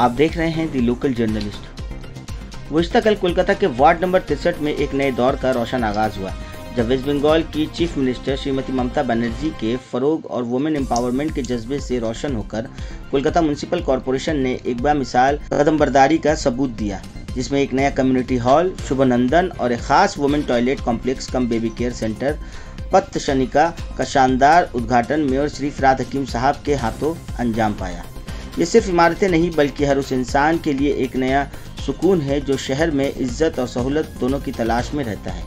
आप देख रहे हैं दी लोकल जर्नलिस्ट। गुज़िश्ता कल कोलकाता के वार्ड नंबर 63 में एक नए दौर का रोशन आगाज हुआ, जब वेस्ट बंगाल की चीफ मिनिस्टर श्रीमती ममता बनर्जी के फरोग और वुमेन एम्पावरमेंट के जज्बे से रोशन होकर कोलकाता म्यूनिसिपल कॉरपोरेशन ने एक बामिसाल कदमबरदारी का सबूत दिया, जिसमें एक नया कम्युनिटी हॉल, शुभनंदन और एक खास women toilet complex cum baby care centre पत्त शनिका का शानदार उद्घाटन मेयर श्री फराद हकीम साहब के हाथों अंजाम पाया। ये सिर्फ इमारतें नहीं बल्कि हर उस इंसान के लिए एक नया सुकून है जो शहर में इज्जत और सहूलत दोनों की तलाश में रहता है।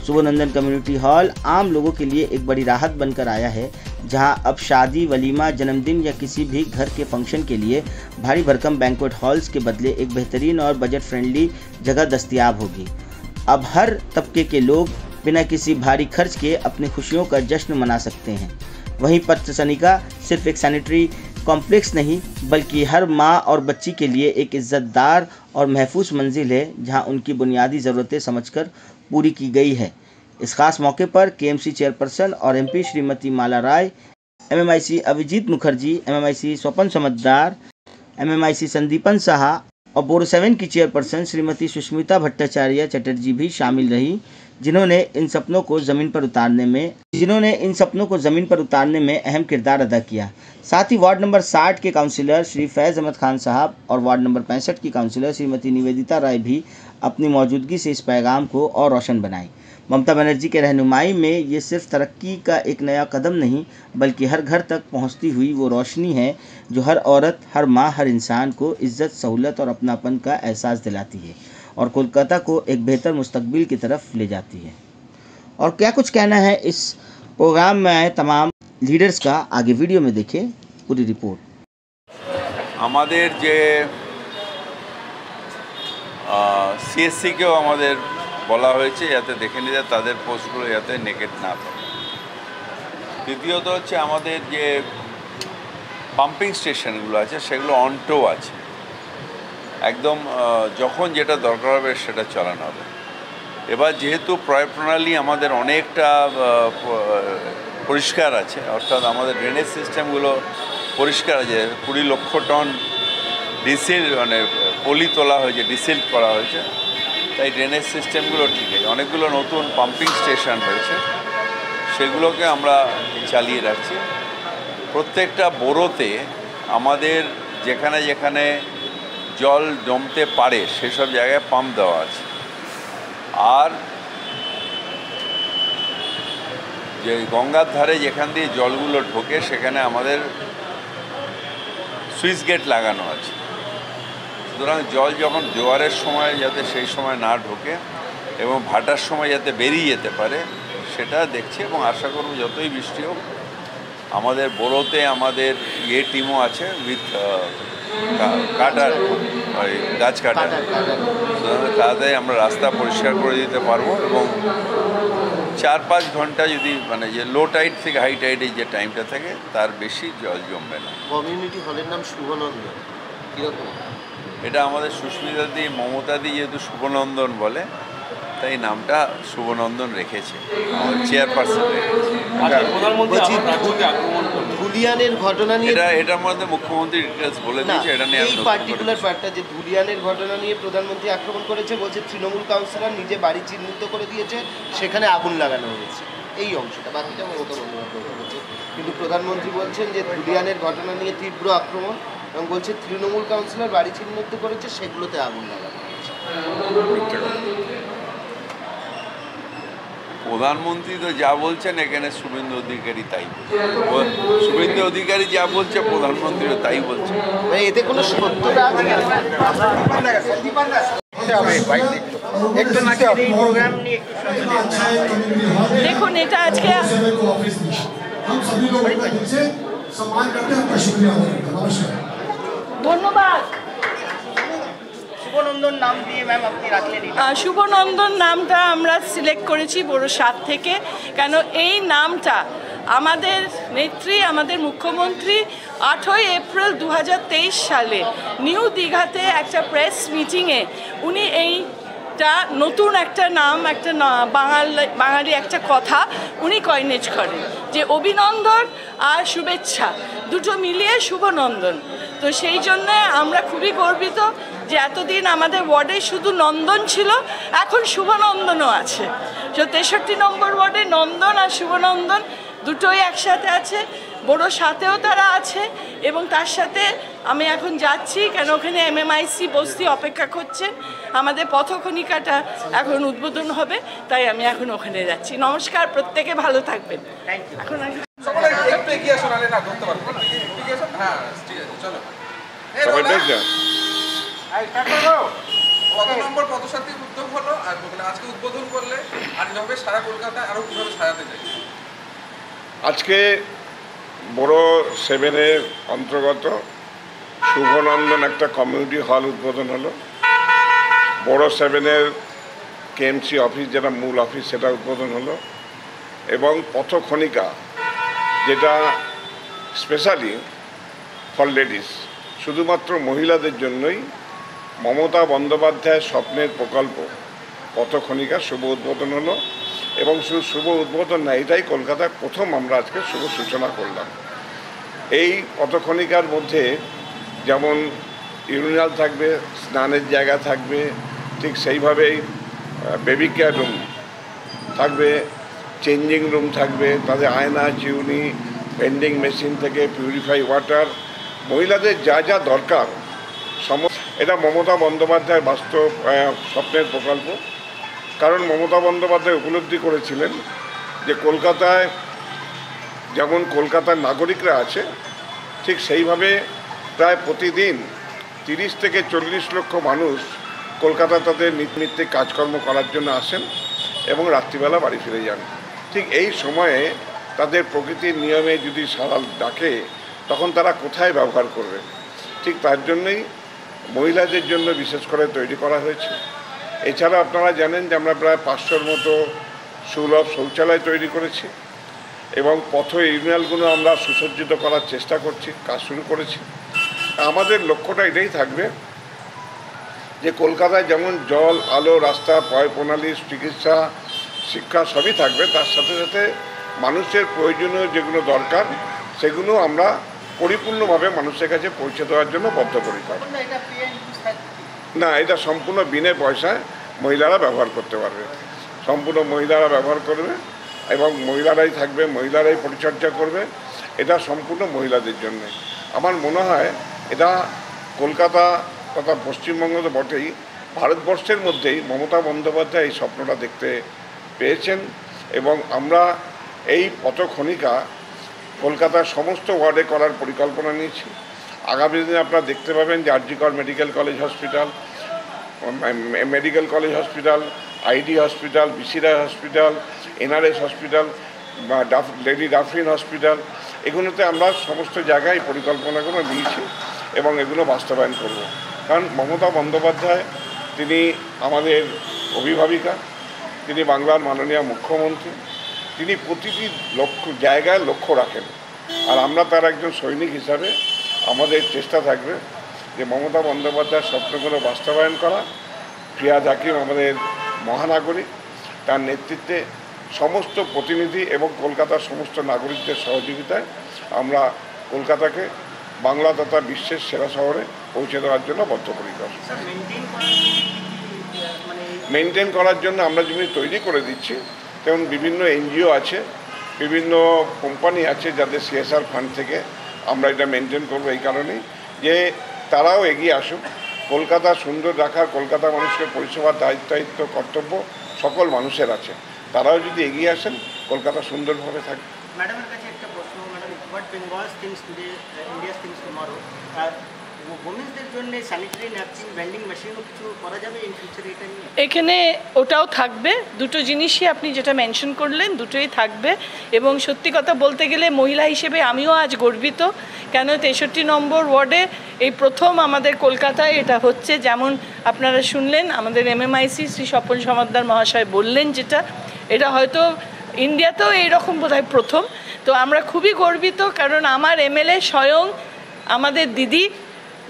शुभनंदन कम्युनिटी हॉल आम लोगों के लिए एक बड़ी राहत बनकर आया है, जहां अब शादी, वलीमा, जन्मदिन या किसी भी घर के फंक्शन के लिए भारी भरकम बैंक्वेट हॉल्स के बदले एक बेहतरीन और बजट फ्रेंडली जगह दस्तयाब होगी। अब हर तबके के लोग बिना किसी भारी खर्च के अपनी खुशियों का जश्न मना सकते हैं। वहीं पत्त सनिका सिर्फ एक सैनिटरी कॉम्प्लेक्स नहीं बल्कि हर माँ और बच्ची के लिए एक इज्जतदार और महफूज मंजिल है, जहां उनकी बुनियादी ज़रूरतें समझकर पूरी की गई है। इस खास मौके पर केएमसी चेयरपर्सन और एमपी श्रीमती माला राय, एमएमआईसी अभिजीत मुखर्जी, एमएमआईसी स्वपन समझदार, एमएमआईसी संदीपन साहा और बोरो 7 की चेयरपर्सन श्रीमती सुष्मिता भट्टाचार्य चटर्जी भी शामिल रही, जिन्होंने इन सपनों को ज़मीन पर उतारने में अहम किरदार अदा किया। साथ ही वार्ड नंबर 60 के काउंसिलर श्री फैज़ अहमद खान साहब और वार्ड नंबर 65 की काउंसिलर श्रीमती निवेदिता राय भी अपनी मौजूदगी से इस पैगाम को और रोशन बनाई। ममता बनर्जी के रहनुमाई में ये सिर्फ तरक्की का एक नया कदम नहीं बल्कि हर घर तक पहुंचती हुई वो रोशनी है जो हर औरत, हर माँ, हर इंसान को इज्जत, सहूलत और अपनापन का एहसास दिलाती है और कोलकाता को एक बेहतर मुस्तकबिल की तरफ ले जाती है। और क्या कुछ कहना है इस प्रोग्राम में आए तमाम लीडर्स का, आगे वीडियो में देखें पूरी रिपोर्ट। हमारे जे सीएससी केও আমাদের বলা হয়েছে যাতে দেখে নিতে তাদের পোস্টগুলো যাতে নেকেট না থাকে। দ্বিতীয়ত হচ্ছে আমাদের যে পাম্পিং স্টেশনগুলো আছে সেগুলো অনটো আছে, একদম যখন যেটা দরকার হবে সেটা চালানো হবে। এবার যেহেতু প্রণালী আমাদের অনেকটা পরিষ্কার আছে, অর্থাৎ আমাদের ড্রেনেজ সিস্টেমগুলো পরিষ্কার আছে, 20 লক্ষ টন ডিসিল মানে পলি তোলা হয়েছে, ডিসিল্ড করা হয়েছে, তাই ড্রেনেজ সিস্টেমগুলো ঠিক আছে। অনেকগুলো নতুন পাম্পিং স্টেশন হয়েছে, সেগুলোকে আমরা চালিয়ে রাখছি। প্রত্যেকটা বোরোতে আমাদের যেখানে যেখানে জল জমতে পারে সেসব জায়গায় পাম্প দেওয়া আছে। আর যে গঙ্গার ধারে যেখান দিয়ে জলগুলো ঢোকে সেখানে আমাদের সুইচ গেট লাগানো আছে, সুতরাং জল যখন জোয়ারের সময় যাতে সেই সময় না ঢোকে এবং ভাটার সময় যাতে বেরিয়ে যেতে পারে সেটা দেখছি। এবং আশা করব যতই বৃষ্টি হোক আমাদের বোরোতে আমাদের টিমও আছে উইথ কাটার, ওই গাছ কাটার, তাদের আমরা রাস্তা পরিষ্কার করে দিতে পারবো এবং 4-5 ঘন্টা যদি মানে যে লো টাইড থেকে হাই টাইডের যে টাইমটা থাকে তার বেশি জল জমবে না। কমিউনিটি হলের নাম শুভনন্দন, কীরকম? এটা আমাদের সুস্মিতাদি, মমতাদি যেহেতু শুভনন্দন বলে তাই নামটা শুভনন্দন রেখেছে, আমাদের চেয়ারপারসন রেখেছে। ধুলিয়ানের ঘটনা নিয়ে এটার মধ্যে মুখ্যমন্ত্রী ডিটেলস বলে দিয়েছে, এটা নিয়ে এই পার্টিকুলার পার্টটা যে ধুলিয়ানের ঘটনা নিয়ে প্রধানমন্ত্রী আক্রমণ করেছে, বলছে তৃণমূল কাউন্সিলর নিজে বাড়ি চিহ্নিত করে দিয়েছে, সেখানে আগুন লাগানো হয়েছে, এই অংশটা বাকিটা মমতা বন্দ্যোপাধ্যায় বলেছে। কিন্তু প্রধানমন্ত্রী বলছেন যে ধুলিয়ানের ঘটনা নিয়ে তীব্র আক্রমণ এবং বলছে তৃণমূল কাউন্সিলর বাড়ি চিহ্নিত করেছে সেগুলোতে আগুন লাগানো হয়েছে। প্রধানমন্ত্রী তো যা বলছেন এখানে শুভেন্দু অধিকারী তাই, শুভেন্দু অধিকারী যা বলছে প্রধানমন্ত্রীও তাই বলছে, এতে কোনো সত্যতা আছে? দেখুন, এটা আজকে ধন্যবাদ। শুভনন্দন নাম দিয়ে ম্যাম আপনি রাখলেন। শুভনন্দন নামটা আমরা সিলেক্ট করেছি বড় 7 থেকে, কেন এই নামটা আমাদের নেত্রী, আমাদের মুখ্যমন্ত্রী 8ই এপ্রিল 2023 সালে নিউ দীঘাতে একটা প্রেস মিটিংয়ে উনি এই একটা নতুন একটা নাম, একটা বাঙালি একটা কথা উনি কয়নেজ করেন, যে অভিনন্দন আর শুভেচ্ছা দুটো মিলিয়ে শুভনন্দন। তো সেই জন্যে আমরা খুবই গর্বিত যে এতদিন আমাদের ওয়ার্ডে শুধু নন্দন ছিল, এখন শুভনন্দনও আছে। তো 63 নম্বর ওয়ার্ডে নন্দন আর শুভনন্দন দুটোই একসাথে আছে, বড় সাথেও তারা আছে। এবং তার সাথে আমি এখন যাচ্ছি, কেন ওখানে MMIC বস্তি অপেক্ষা করছেন, আমাদের পথখনিকাটা এখন উদ্বোধন হবে, তাই আমি এখন ওখানে যাচ্ছি। নমস্কার, প্রত্যেকে ভালো থাকবেন। এখন একটু এগিয়ে আসো, নালে না ধরতে পারবো না। এগিয়ে আসো, হ্যাঁ ঠিক আছে, চলো। কত নম্বর পদসাত্বিক উদ্যোগ হলো, আর আজকে উদ্বোধন করলে আর কিভাবে সারা কলকাতা আরো কিভাবে সাজাতে চাই? আজকে বড় 7-এর অন্তর্গত শুভনন্দন একটা কমিউনিটি হল উদ্বোধন হলো। বড় 7-এর KMC অফিস, যেটা মূল অফিস, সেটা উদ্বোধন হলো। এবং পথখনিকা, যেটা স্পেশালি ফর লেডিস, শুধুমাত্র মহিলাদের জন্যই মমতা বন্দ্যোপাধ্যায়ের স্বপ্নের প্রকল্প পথখনিকা শুভ উদ্বোধন হলো। এবং শুধু শুভ উদ্বোধন না, এটাই কলকাতায় প্রথম আমরা আজকে শুভ সূচনা করলাম। এই পথখনিকার মধ্যে যেমন ইউরিনাল থাকবে, স্নানের জায়গা থাকবে, ঠিক সেইভাবেই বেবি কেয়ার রুম থাকবে, চেঞ্জিং রুম থাকবে, তাদের আয়না, চিউনি, ভেন্ডিং মেশিন থেকে পিউরিফাই ওয়াটার, মহিলাদের যা যা দরকার এটা মমতা বন্দ্যোপাধ্যায়ের বাস্তব স্বপ্নের প্রকল্প। কারণ মমতা বন্দ্যোপাধ্যায় উপলব্ধি করেছিলেন যে কলকাতায় যেমন কলকাতার নাগরিকরা আছে, ঠিক সেইভাবে প্রায় প্রতিদিন 30 থেকে 40 লক্ষ মানুষ কলকাতা তাদের নিত্যনৈমিত্তিক কাজকর্ম করার জন্য আসেন এবং রাত্রিবেলা বাড়ি ফিরে যান। ঠিক এই সময়ে তাদের প্রকৃতির নিয়মে যদি সারা ডাকে, তখন তারা কোথায় ব্যবহার করবে? ঠিক তার জন্যই মহিলাদের জন্য বিশেষ করে তৈরি করা হয়েছে। এছাড়া আপনারা জানেন যে আমরা প্রায় 500-র মতো সুলভ শৌচালয় তৈরি করেছি এবং পথ ইউরিনালগুলো আমরা সুসজ্জিত করার চেষ্টা করছি, কাজ শুরু করেছি। আমাদের লক্ষ্যটা এটাই থাকবে যে কলকাতায় যেমন জল, আলো, রাস্তা, পয় প্রণালী, চিকিৎসা, শিক্ষা সবই থাকবে, তার সাথে সাথে মানুষের প্রয়োজনীয় যেগুলো দরকার সেগুলো আমরা পরিপূর্ণভাবে মানুষের কাছে পৌঁছে দেওয়ার জন্য বদ্ধপরিকর। না, এটা সম্পূর্ণ বিনা পয়সায় মহিলারা ব্যবহার করতে পারবে, সম্পূর্ণ মহিলারা ব্যবহার করবে এবং মহিলারাই থাকবে, মহিলারাই পরিচর্যা করবে। এটা সম্পূর্ণ মহিলাদের জন্য। আমার মনে হয় এটা কলকাতা তথা পশ্চিমবঙ্গ তো বটেই, ভারতবর্ষের মধ্যেই মমতা বন্দ্যোপাধ্যায় এই স্বপ্নটা দেখতে পেয়েছেন। এবং আমরা এই পথখনিকা কলকাতার সমস্ত ওয়ার্ডে করার পরিকল্পনা নিয়েছি। আগামী দিনে আপনারা দেখতে পাবেন যে RG কর medical college hospital, medical college hospital, ID hospital, BC রায় হসপিটাল, NRS হসপিটাল বা লেডি ডাফরিন হসপিটাল, এগুলোতে আমরা সমস্ত জায়গায় এই পরিকল্পনাগুলো নিয়েছি এবং এগুলো বাস্তবায়ন করব। কারণ মমতা বন্দ্যোপাধ্যায় তিনি আমাদের অভিভাবিকা, তিনি বাংলার মাননীয় মুখ্যমন্ত্রী, তিনি প্রতিটি জায়গায় লক্ষ্য রাখেন। আর আমরা তার একজন সৈনিক হিসাবে আমাদের চেষ্টা থাকবে যে মমতা বন্দ্যোপাধ্যায়ের স্বপ্নগুলো বাস্তবায়ন করা। ফিয়াদ হাকিম আমাদের মহানাগরিক, তার নেতৃত্বে সমস্ত প্রতিনিধি এবং কলকাতার সমস্ত নাগরিকদের সহযোগিতায় আমরা কলকাতাকে বাংলা তথা বিশ্বের সেরা শহরে পৌঁছে দেওয়ার জন্য বদ্ধপরিকর। মেনটেন করার জন্য আমরা যেমনি তৈরি করে দিচ্ছি, তেমন বিভিন্ন NGO আছে, বিভিন্ন কোম্পানি আছে যাদের CSR ফান্ড থেকে আমরা এটা মেনটেন করবো। এই কারণেই যে তারাও এগিয়ে আসুক। কলকাতা সুন্দর রাখার, কলকাতা মানুষকে পরিষেবার দায়িত্ব কর্তব্য সকল মানুষের আছে। তারাও যদি এগিয়ে আসেন, কলকাতা সুন্দরভাবে থাকবে। ম্যাডামের কাছে একটা প্রশ্ন, madam, what Bengal thinks today, India thinks tomorrow, ওমেন্সদের জন্য স্যানিটারি ন্যাপকিন ভেন্ডিং মেশিনও কিছু করা যাবে ইন ফিউচারে? এটা নিয়ে এখানে ওটাও থাকবে, দুটো জিনিসই আপনি যেটা মেনশন করলেন দুটোই থাকবে। এবং সত্যি কথা বলতে গেলে মহিলা হিসেবে আমিও আজ গর্বিত, কেন 63 নম্বর ওয়ার্ডে এই প্রথম আমাদের কলকাতায় এটা হচ্ছে। যেমন আপনারা শুনলেন আমাদের MMIC শ্রী স্বপন সমাদ্দার মহাশয় বললেন, যেটা এটা হয়তো ইন্ডিয়াতেও এইরকম বোধহয় প্রথম। তো আমরা খুবই গর্বিত, কারণ আমার MLA স্বয়ং আমাদের দিদি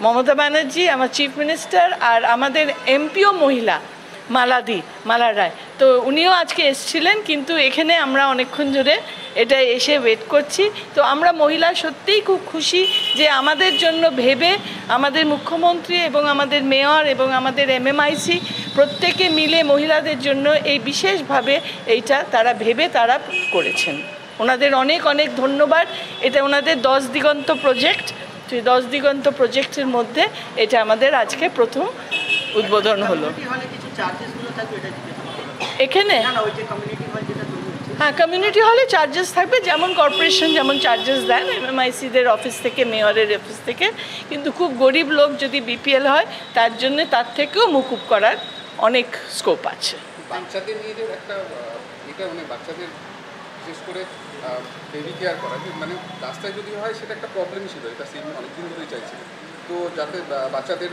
মমতা ব্যানার্জি, আমার চিফ মিনিস্টার, আর আমাদের MPও মহিলা। মালা রায়, তো উনিও আজকে এসেছিলেন, কিন্তু এখানে আমরা অনেকক্ষণ ধরে এটা এসে ওয়েট করছি। তো আমরা মহিলা সত্যিই খুব খুশি যে আমাদের জন্য ভেবে আমাদের মুখ্যমন্ত্রী এবং আমাদের মেয়র এবং আমাদের MMIC প্রত্যেকে মিলে মহিলাদের জন্য এই বিশেষভাবে এইটা তারা ভেবে তারা করেছেন। ওনাদের অনেক অনেক ধন্যবাদ। এটা ওনাদের 10 দিগন্ত প্রজেক্ট, সেই 10 দিগন্ত প্রজেক্টের মধ্যে এটা আমাদের আজকে প্রথম উদ্বোধন হলো। এখানে হ্যাঁ, কমিউনিটি হলে চার্জেস থাকবে, যেমন কর্পোরেশন যেমন চার্জেস দেন MMICদের অফিস থেকে, মেয়রের অফিস থেকে, কিন্তু খুব গরিব লোক যদি BPL হয় তার জন্য তার থেকেও মুকুব করার অনেক স্কোপ আছে। বাচ্চাদের নিয়ে যে একটা এটা মানে বাচ্চাদের বিশেষ করে বেবি কেয়ার করা, মানে রাস্তায় যদি হয় সেটা একটা প্রবলেম ছিল, এটা সেই অনেকদিন ধরেই চাইছিল। তো যাতে বাচ্চাদের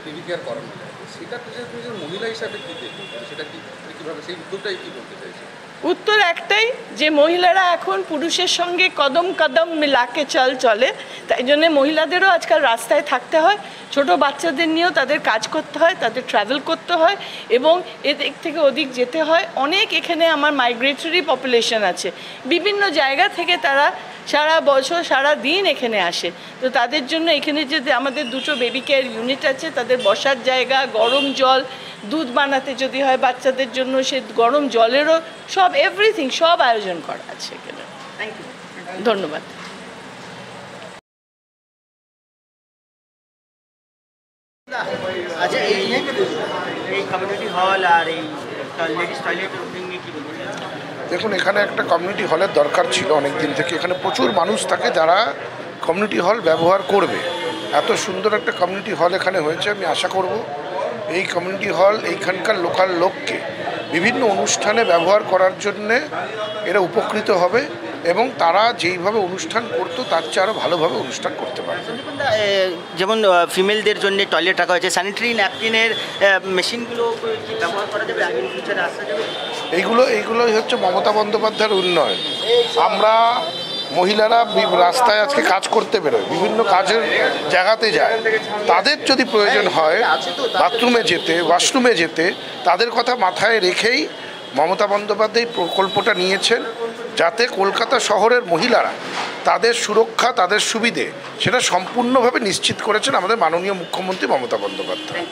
বেবি কেয়ার করানো যায়, সেটা নিজের মহিলা হিসাবে কী দেখবে, সেটা কীভাবে সেই উদ্যোগটাই কী বলতে চাইছে? উত্তর একটাই, যে মহিলারা এখন পুরুষের সঙ্গে কদম কদম মিলাকে চলে, তাই জন্য মহিলাদেরও আজকাল রাস্তায় থাকতে হয়, ছোট বাচ্চাদের নিয়েও তাদের কাজ করতে হয়, তাদের ট্রাভেল করতে হয় এবং এদিক থেকে ওদিক যেতে হয়। অনেক এখানে আমার মাইগ্রেটরি পপুলেশন আছে, বিভিন্ন জায়গা থেকে তারা সারা বছর সারা দিন এখানে আসে। তো তাদের জন্য এখানে যে আমাদের 2টো বেবি কেয়ার ইউনিট আছে, তাদের বসার জায়গা, গরম জল, দুধ বানাতে যদি হয় বাচ্চাদের জন্য সে গরম জলেরও সব এভরিথিং সব আয়োজন করা আছে এখানে। থ্যাংক ইউ, ধন্যবাদ। আচ্ছা, এই কমিউনিটি হল আর এই লেডিস টয়লেট ওপেনিং নিয়ে কি বলবেন? দেখুন, এখানে একটা কমিউনিটি হলের দরকার ছিল অনেক দিন থেকে। এখানে প্রচুর মানুষ থাকে যারা কমিউনিটি হল ব্যবহার করবে। এত সুন্দর একটা কমিউনিটি হল এখানে হয়েছে। আমি আশা করব এই কমিউনিটি হল এইখানকার লোকাল লোককে বিভিন্ন অনুষ্ঠানে ব্যবহার করার জন্যে এরা উপকৃত হবে এবং তারা যেইভাবে অনুষ্ঠান করতো তার চেয়ে আরও ভালোভাবে অনুষ্ঠান করতে পারে। যেমন ফিমেলদের জন্য টয়লেট রাখা হয়েছে, স্যানিটারি ন্যাপকিনের মেশিনগুলো কি ব্যবহার করা যাবে আগামী ফিউচারে আসা যাবে? এইগুলোই হচ্ছে মমতা বন্দ্যোপাধ্যায়ের উন্নয়ন। আমরা মহিলারা রাস্তায় আজকে কাজ করতে বেরোয়, বিভিন্ন কাজের জায়গাতে যায়, তাদের যদি প্রয়োজন হয় বাথরুমে যেতে, ওয়াশরুমে যেতে, তাদের কথা মাথায় রেখেই মমতা বন্দ্যোপাধ্যায় প্রকল্পটা নিয়েছেন, যাতে কলকাতা শহরের মহিলারা তাদের সুরক্ষা, তাদের সুবিধে সেটা সম্পূর্ণভাবে নিশ্চিত করেছেন আমাদের মাননীয় মুখ্যমন্ত্রী মমতা বন্দ্যোপাধ্যায়।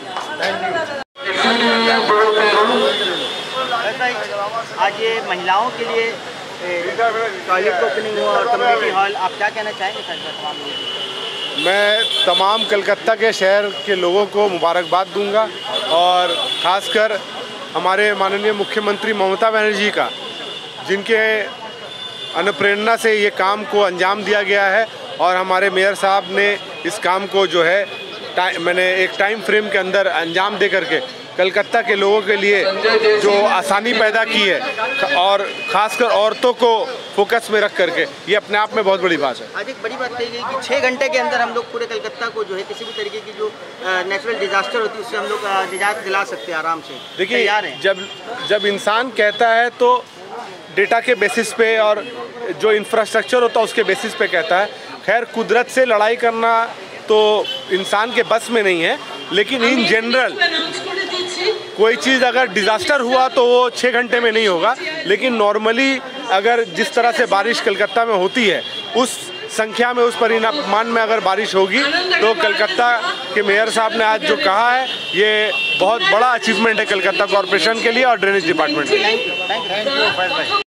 आज ये महिलाओं के लिए टॉयलेट ओपनिंग हुआ और कम्युनिटी हॉल, आप क्या कहना चाहेंगे सर तमाम लोगों को? मैं तमाम कलकत्ता के शहर के लोगों को मुबारकबाद दूंगा और ख़ासकर हमारे माननीय मुख्यमंत्री ममता बनर्जी का, जिनके अनुप्रेरणा से ये काम को अंजाम दिया गया है और हमारे मेयर साहब ने इस काम को जो है मैंने एक टाइम फ्रेम के अंदर अंजाम दे करके कलकत्ता के लोगों के लिए जो आसानी पैदा की है और ख़ासकर औरतों को फोकस में रख करके, ये अपने आप में बहुत बड़ी बात है। आज एक बड़ी बात कही गई कि 6 घंटे के अंदर हम लोग पूरे कलकत्ता को जो है किसी भी तरीके की जो नेचुरल डिजास्टर होती है उससे हम लोग निजात दिला सकते हैं आराम से। देखिए, जब इंसान कहता है तो डेटा के बेसिस पे और जो इंफ्रास्ट्रक्चर होता है उसके बेसिस पे कहता है। खैर, कुदरत से लड़ाई करना तो इंसान के बस में नहीं है, लेकिन इन जनरल कोई चीज़ अगर डिज़ास्टर हुआ तो वो 6 घंटे में नहीं होगा, लेकिन नॉर्मली अगर जिस तरह से बारिश कलकत्ता में होती है उस संख्या में, उस परिमाण में अगर बारिश होगी तो कलकत्ता के मेयर साहब ने आज जो कहा है ये बहुत बड़ा अचीवमेंट है कलकत्ता कॉरपोरेशन के लिए और ड्रेनेज डिपार्टमेंट के लिए।